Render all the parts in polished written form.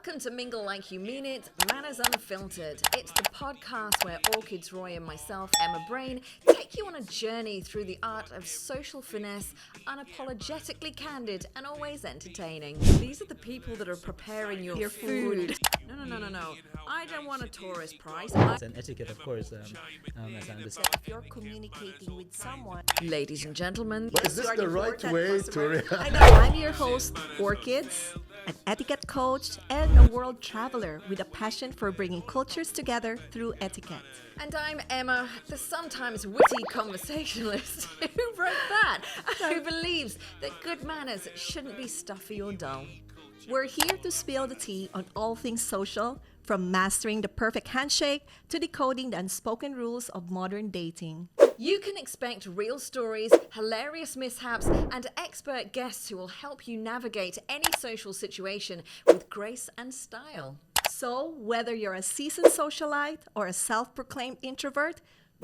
Welcome to Mingle Like You Mean It, Manners Unfiltered. It's the podcast where Orchids, Roy, and myself, Emma Brain, take you on a journey through the art of social finesse, unapologetically candid, and always entertaining. These are the people that are preparing your food. No. I don't want a tourist price. It's an etiquette, of course, as I understand. If you're communicating with someone. Ladies and gentlemen, But is this the right way to I know. I'm your host, Orchids, an etiquette coach and a world traveler with a passion for bringing cultures together through etiquette. And I'm Emma, the sometimes witty conversationalist who wrote that, who believes that good manners shouldn't be stuffy or dull. We're here to spill the tea on all things social, from mastering the perfect handshake to decoding the unspoken rules of modern dating. You can expect real stories, hilarious mishaps, and expert guests who will help you navigate any social situation with grace and style. So, whether you're a seasoned socialite or a self-proclaimed introvert,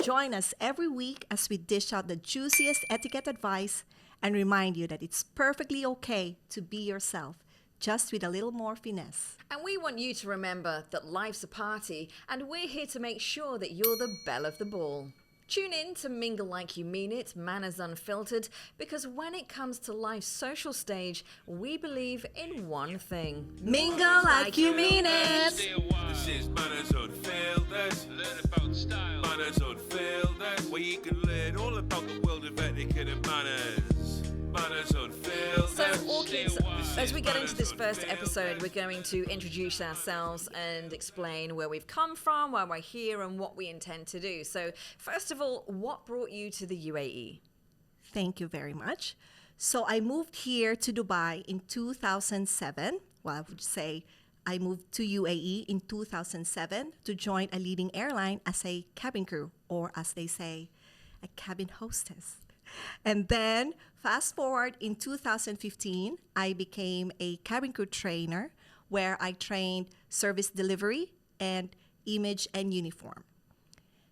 join us every week as we dish out the juiciest etiquette advice and remind you that it's perfectly okay to be yourself, just with a little more finesse. And we want you to remember that life's a party, and we're here to make sure that you're the belle of the ball. Tune in to Mingle Like You Mean It, Manners Unfiltered, because when it comes to life's social stage, we believe in one thing. Mingle like you mean it! This is Manners Unfiltered. Learn about style. Manners Unfiltered, where you can learn all about the world of etiquette and manners. Manners Unfiltered. So, Orchids, as we get into this first episode, we're going to introduce ourselves and explain where we've come from, why we're here, and what we intend to do. So, first of all, what brought you to the UAE? Thank you very much. So I moved here to Dubai in 2007. Well, I would say I moved to UAE in 2007 to join a leading airline as a cabin crew, or as they say, a cabin hostess. And then fast forward in 2015, I became a cabin crew trainer where I trained service delivery and image and uniform.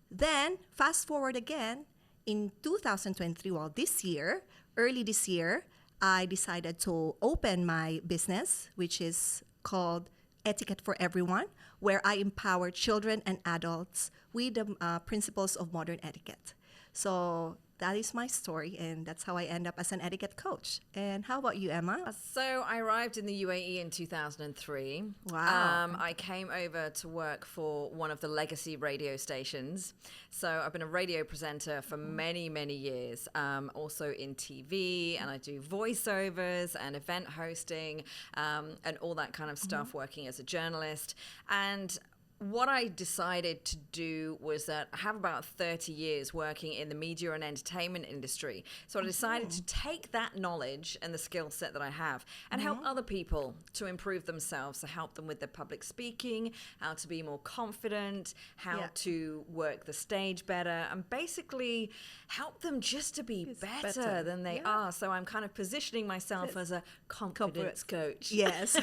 Then fast forward again in 2023, early this year, I decided to open my business, which is called Etiquette for Everyone, where I empower children and adults with the principles of modern etiquette. So that is my story, and that's how I end up as an etiquette coach. And how about you, Emma? So I arrived in the UAE in 2003. Wow. I came over to work for one of the legacy radio stations. So I've been a radio presenter for many, many years, also in TV, and I do voiceovers and event hosting and all that kind of stuff, working as a journalist. And what I decided to do was that I have about 30 years working in the media and entertainment industry. So I decided to take that knowledge and the skill set that I have and help other people to improve themselves, to help them with their public speaking, how to be more confident, how to work the stage better, and basically help them just to be better than they are. So I'm kind of positioning myself as a confidence coach. Yes.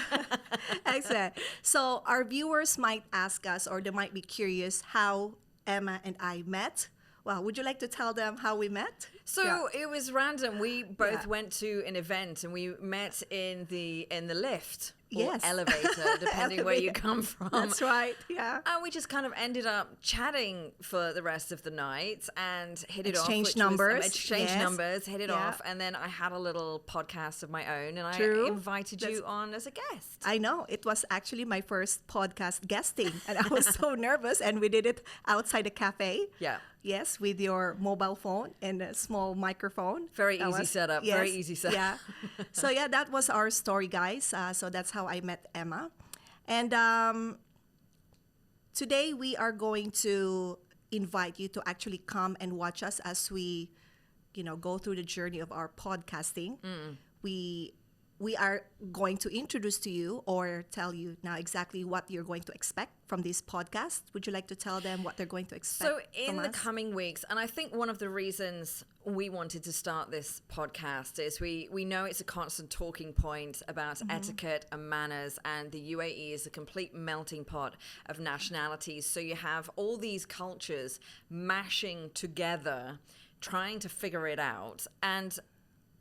Excellent. So our viewers might ask us, or they might be curious how Emma and I met. Well, would you like to tell them how we met? So it was random. We both went to an event and we met in the lift or elevator, depending where you come from. That's right. Yeah. And we just kind of ended up chatting for the rest of the night and hit it off. Exchange numbers. Exchange numbers, hit it off. And then I had a little podcast of my own and I invited you on as a guest. I know. It was actually my first podcast guesting. And I was so nervous. And we did it outside a cafe. Yeah. Yes, with your mobile phone and a small microphone. Very easy setup. Yes, very easy setup. Yeah. So yeah, that was our story, guys. So that's how I met Emma. And today we are going to invite you to actually come and watch us as we, go through the journey of our podcasting. We are going to introduce to you or tell you now exactly what you're going to expect from this podcast. Would you like to tell them what they're going to expect So in from the us? coming weeks, and I think one of the reasons we wanted to start this podcast is we know it's a constant talking point about etiquette and manners, and the UAE is a complete melting pot of nationalities. So you have all these cultures mashing together, trying to figure it out. And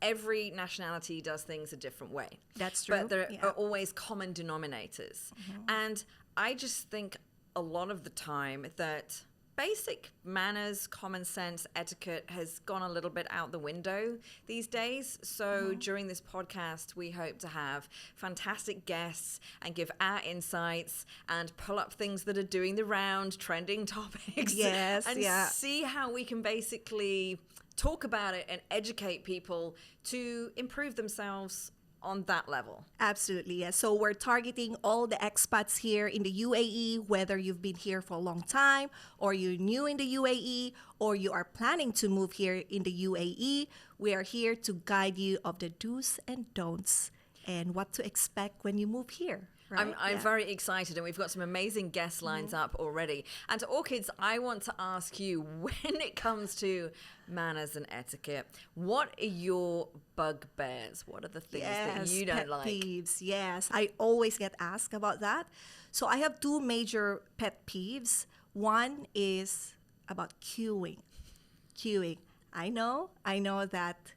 every nationality does things a different way. That's true. But there Yeah. are always common denominators. And I just think a lot of the time that basic manners, common sense, etiquette has gone a little bit out the window these days. So during this podcast, we hope to have fantastic guests and give our insights and pull up things that are doing the round, trending topics. Yes, and yeah. see how we can basically talk about it and educate people to improve themselves on that level. Absolutely, yes. So we're targeting all the expats here in the UAE, whether you've been here for a long time or you're new in the UAE or you are planning to move here in the UAE. We are here to guide you of the do's and don'ts and what to expect when you move here. Right? I'm Yeah. very excited, and we've got some amazing guest lines up already. And to Orchids, I want to ask you, when it comes to manners and etiquette, what are your bugbears? What are the things that you don't pet like? peeves. Yes, I always get asked about that. So I have two major pet peeves. One is about queuing. Queuing. I know that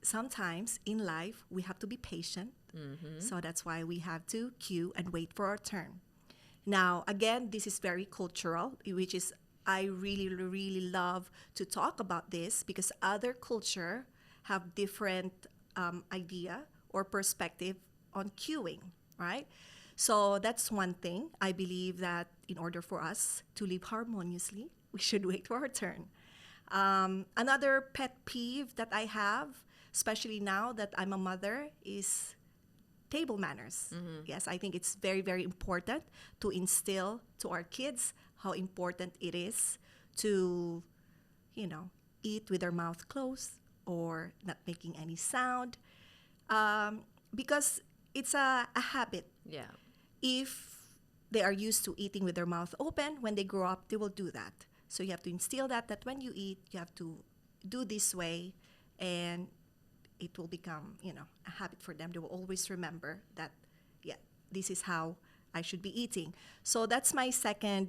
sometimes in life we have to be patient. So that's why we have to queue and wait for our turn. Now, again, this is very cultural, which is I really, really love to talk about this because other culture have different idea or perspective on queuing, right? So that's one thing. I believe that in order for us to live harmoniously, we should wait for our turn. Another pet peeve that I have, especially now that I'm a mother, is table manners. Yes, I think it's very, very important to instill to our kids how important it is to, eat with their mouth closed or not making any sound, because it's a habit. Yeah. If they are used to eating with their mouth open, when they grow up, they will do that. So you have to instill that when you eat, you have to do this way, and it will become, a habit for them. They will always remember that, yeah, this is how I should be eating. So that's my second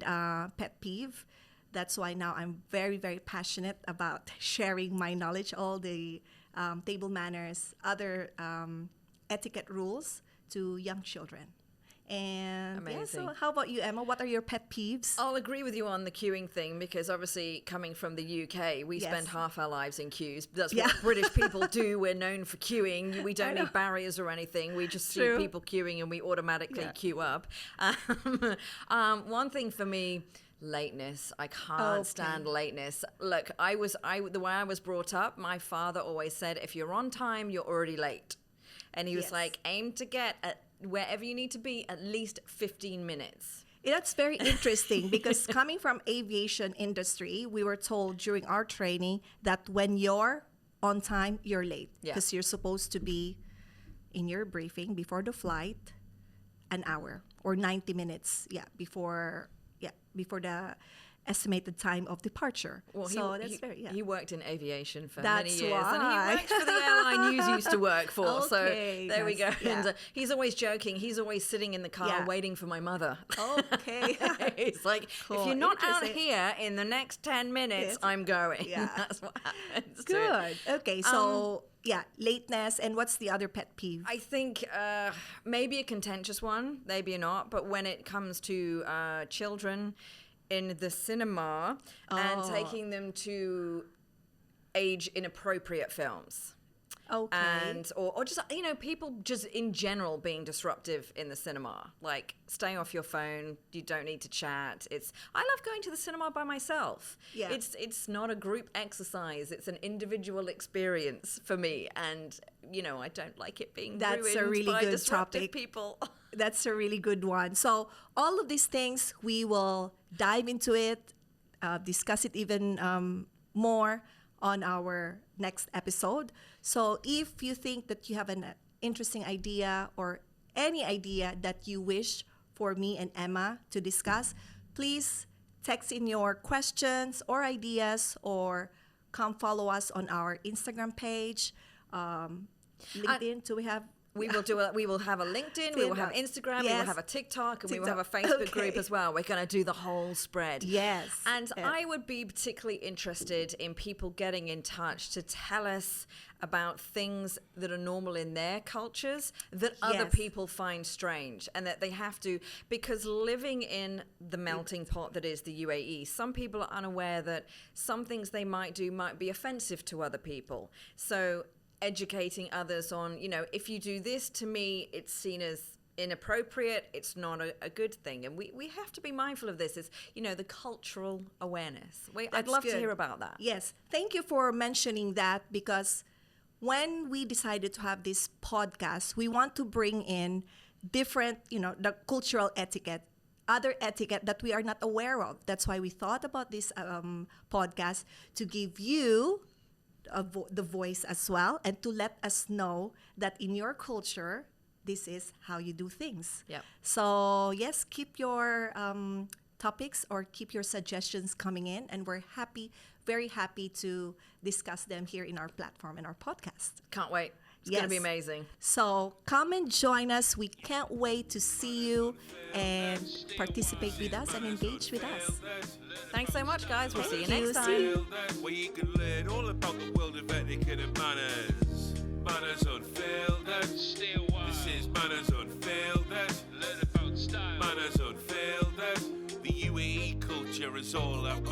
pet peeve. That's why now I'm very, very passionate about sharing my knowledge, all the table manners, other etiquette rules to young children. And yeah, Amazing. so how about you, Emma? What are your pet peeves? I'll agree with you on the queuing thing because obviously coming from the UK, we Yes. spend half our lives in queues. That's Yeah. what British people do. We're known for queuing. We don't know. need barriers or anything. We just True. see people queuing and we automatically Yeah. queue up. One thing for me, lateness. I can't Okay. stand lateness. Look, the way I was brought up, my father always said, if you're on time, you're already late. And he was Yes. like, aim to get at wherever you need to be at least 15 minutes. That's very interesting because coming from aviation industry, we were told during our training that when you're on time, you're late Yeah. because you're supposed to be in your briefing before the flight an hour or 90 minutes, before the estimated time of departure. Well, so that's very, he worked in aviation for That's many years, and why. he worked for the airline you used to work for. Okay, So there we go. that's- yeah. And he's always joking. He's always sitting in the car Yeah. waiting for my mother. Okay. It's like, if Cool. you're not out Interesting. here in the next 10 minutes, Yes. I'm going. Yeah. That's what happens. to it. Good. Okay, so lateness. And what's the other pet peeve? I think maybe a contentious one, maybe not, but when it comes to children in the cinema and taking them to age inappropriate films. Okay. And or just people just in general being disruptive in the cinema, like stay off your phone, you don't need to chat. I love going to the cinema by myself. Yeah. It's not a group exercise, it's an individual experience for me, and I don't like it being That's a ruined really by good disruptive topic. people. That's a really good one. So all of these things, we will dive into it, discuss it even more on our next episode. So if you think that you have an interesting idea or any idea that you wish for me and Emma to discuss, please text in your questions or ideas or come follow us on our Instagram page, LinkedIn. Do we have We will have a LinkedIn, we will have Instagram, we will Yes. have a TikTok, and we will have a TikTok. Facebook group Okay. as well. We're going to do the whole spread. Yes. And Yeah. I would be particularly interested in people getting in touch to tell us about things that are normal in their cultures that other Yes. people find strange, and that they have to, because living in the melting pot that is the UAE, some people are unaware that some things they might do might be offensive to other people. So educating others on, if you do this to me, it's seen as inappropriate, it's not a good thing. And we have to be mindful of this, is, the cultural awareness. I'd That's love to good. hear about that. Yes. Thank you for mentioning that, because when we decided to have this podcast, we want to bring in different, the cultural etiquette, other etiquette that we are not aware of. That's why we thought about this podcast, to give you the voice as well, and to let us know that in your culture, this is how you do things. Yep. So yes, keep your topics or keep your suggestions coming in, and we're very happy to discuss them here in our platform and our podcast. Can't wait. It's going to be Yes. amazing. So come and join us. We can't wait to see you and participate with us and engage with us. Thanks so much, guys. We'll see you Thank you. next See time. you. Where you can learn all about the world of etiquette and manners. Manners Unfiltered. This is Manners Unfiltered. Learn about style. Manners Unfiltered. The UAE culture is all about